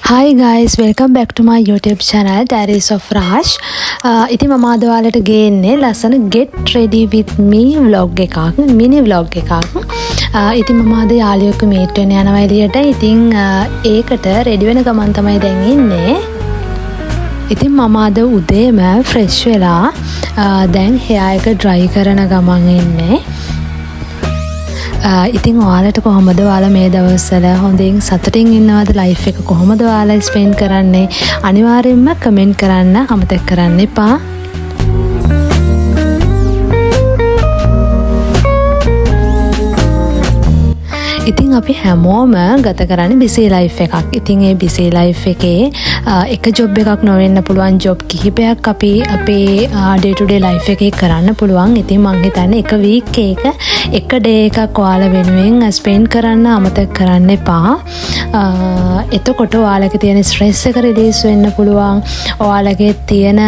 Hi guys, welcome back to my YouTube channel Diaries of Raj. ඉතින් මම අද ඔයාලට ගේන්නේ ලස්සන get ready with me vlog එකක්, mini vlog එකක්. ඉතින් මම අද යාළුවෙක්ව meet වෙන්න යනවා එළියට. ඉතින් ඒකට ready වෙන ගමන් තමයි දැන් ඉන්නේ. ඉතින් මම අද උදේම fresh වෙලා දැන් hair එක dry කරන ගමන් ඉන්නේ. ඉතින් ඔයාලට කොහොමද ඔයාලා මේ දවස්වල හොඳින් සතුටින් ඉන්නවද ලයිෆ් එක කොහොමද ඔයාලා ස්පෙන්ඩ් කරන්නේ අනිවාර්යයෙන්ම කමෙන්ට් කරන්න අමතක කරන්න එපා. ඉතින් අපි හැමෝම ගත කරන්නේ බිසි ලයිෆ් එකක්. ඉතින් ඒ බිසි ලයිෆ් එකේ එක ජොබ් එකක් නොවෙන්න පුළුවන් ජොබ් කිහිපයක් අපි අපේ ඩේ ටු ඩේ ලයිෆ් එකේ කරන්න පුළුවන්. ඉතින් මම හිතන්නේ එක වීක් එක ඩේ එකක් ඔයාලා වෙනුවෙන් ස්පෙන්ඩ් කරන්න අමතක කරන්න එපා. එතකොට ඔයාලගේ තියෙන ස්ට්‍රෙස් එක රිලීස් වෙන්න පුළුවන්. ඔයාලගේ තියෙන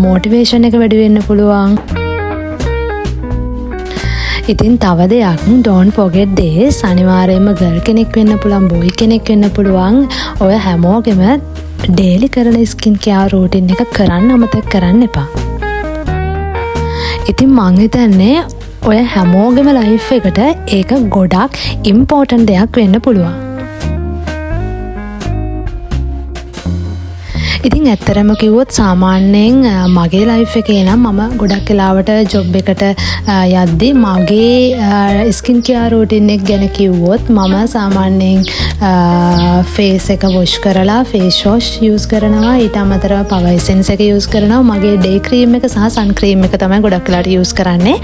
මොටිවේෂන් එක වැඩි වෙන්න පුළුවන්. ඉතින් තව දෙයක් don't forget this අනිවාර්යයෙන්ම ගර්ල් කෙනෙක් වෙන්න පුළුවන් බොයි කෙනෙක් වෙන්න පුළුවන් ඔය හැමෝගෙම ඩේලි කරන ස්කින් කෙයාර් රූටින් එක කරන්න අමතක කරන්න එපා. ඉතින් මං හිතන්නේ ඔය හැමෝගෙම ලයිෆ් එකට ඒක ගොඩක් ඉම්පෝටන්ට් දෙයක් වෙන්න පුළුවන්. ඉතින් ඇත්තරම කිව්වොත් සාමාන්‍යයෙන් මගේ ලයිෆ් එකේ නම් මම ගොඩක් වෙලාවට ජොබ් එකට යද්දී මගේ ස්කින් කෙයාර් රූටින් එක ගැන කිව්වොත් මම සාමාන්‍යයෙන් ෆේස් එක වොෂ් කරලා ෆේස් වොෂ් යූස් කරනවා. ඊට අමතරව පවර් එසෙන්ස් එක යූස් කරනවා. මගේ ඩේ ක්‍රීම් එක සහ සන් ක්‍රීම් එක තමයි ගොඩක් වෙලාවට යූස් කරන්නේ.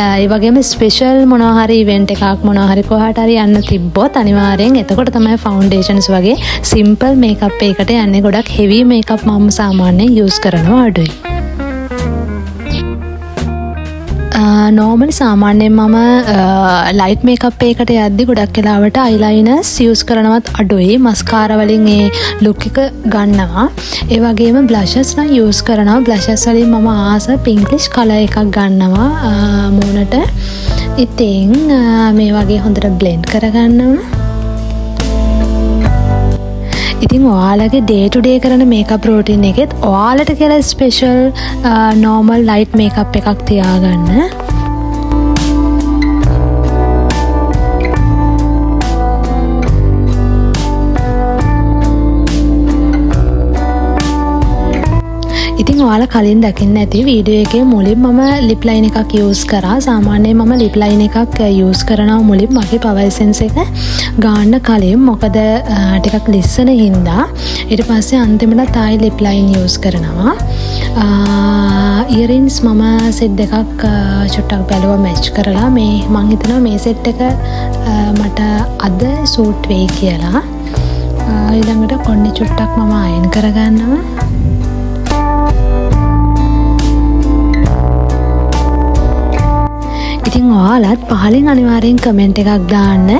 ඒ වගේම ස්පෙෂල් මොනවා හරි ඉවෙන්ට් එකක් මොනවා හරි කොහාට හරි යන්න තිබ්බොත් අනිවාර්යෙන් එතකොට තමයි ෆවුන්ඩේෂන්ස් වගේ සිම්පල් මේකප් එකකට යන්නේ. ගොඩක් හෙවි මේකප් මම සාමාන්‍යයෙන් යූස් කරනවා අඩුයි. නෝමල් සාමාන්‍යයෙන් මම ලයිට් මේකප් එකකට යද්දි ගොඩක් වෙලාවට අයිලයිනර්ස් යූස් කරනවත් අඩුයි. මස්කාරා වලින් ඒ ලුක් එක ගන්නවා. ඒ වගේම බ්ලෂස් නම් යූස් කරනවා. බ්ලෂස් වලින් මම ආස පින්කිෂ් කලර් එකක් ගන්නවා මූණට. ඉතින් මේ වගේ හොඳට බ්ලෙන්ඩ් කරගන්නවා. ඉතින් ඔයාලගේ ඩේ ටු ඩේ කරන මේකප් රූටින් එකෙත් ඔයාලට කියලා ස්පෙෂල් නෝමල් ලයිට් මේකප් එකක් තියාගන්න. ඉතින් ඔයාලා කලින් දකින්න ඇති වීඩියෝ එකේ මුලින් මම ලිප් ලයින් එකක් යූස් කරා. සාමාන්‍යයෙන් මම ලිප් ලයින් එකක් යූස් කරනවා මුලින් මගේ පවර් එසෙන්ස් එක ගන්න කලින්. මොකද ටිකක් ලිස්සන හින්දා. ඊට පස්සේ අන්තිමට ආයි ලිප් ලයින් යූස් කරනවා. ඉයරින්ස් මම සෙට් දෙකක් චුට්ටක් බැලුවා මැච් කරලා මේ මං හිතනවා මේ සෙට් එක මට අද සූට් වෙයි කියලා. ඊළඟට කොණ්ඩේ චුට්ටක් මම අයන් කරගන්නවා. ඉතින් ඔයාලත් පහලින් අනිවාර්යෙන් කමෙන්ට් එකක් දාන්න.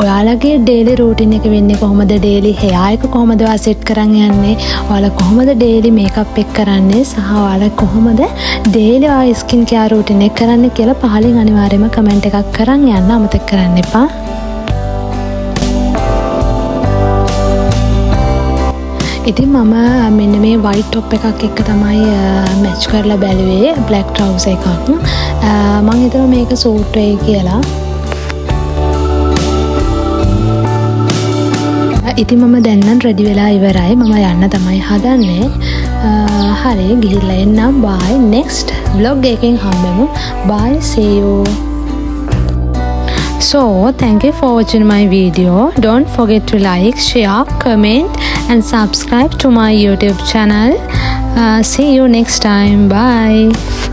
ඔයාලගේ ඩේලි රූටින් එක වෙන්නේ කොහොමද? ඩේලි හෙයා එක කොහොමද ඔයා සෙට් කරන් යන්නේ? ඔයාලා කොහොමද ඩේලි මේකප් එක කරන්නේ? සහ ඔයාලා කොහොමද ඩේලි ඔයා ස්කින් කෙයාර් රූටින් එක කරන්නේ කියලා පහලින් අනිවාර්යයෙන්ම කමෙන්ට් එකක් කරන් යන්න අමතක කරන්න එපා. ඉතින් මම මෙන්න මේ වයිට් টොප් එකක් එක්ක තමයි මැච් කරලා බැලුවේ බ්ලැක් ට්‍රවුසර් එකක්. මම හිතනවා මේක සූට් වෙයි කියලා. ඉතින් මම දැන් නම් රෙඩි වෙලා ඉවරයි. මම යන්න තමයි හදන්නේ. හරි ගිහිල්ලා එන්නම්. bye next vlog එකකින් හම්බෙමු. bye see you. So thank you for watching my video. Don't forget to like, share, comment and subscribe to my YouTube channel. See you next time. Bye.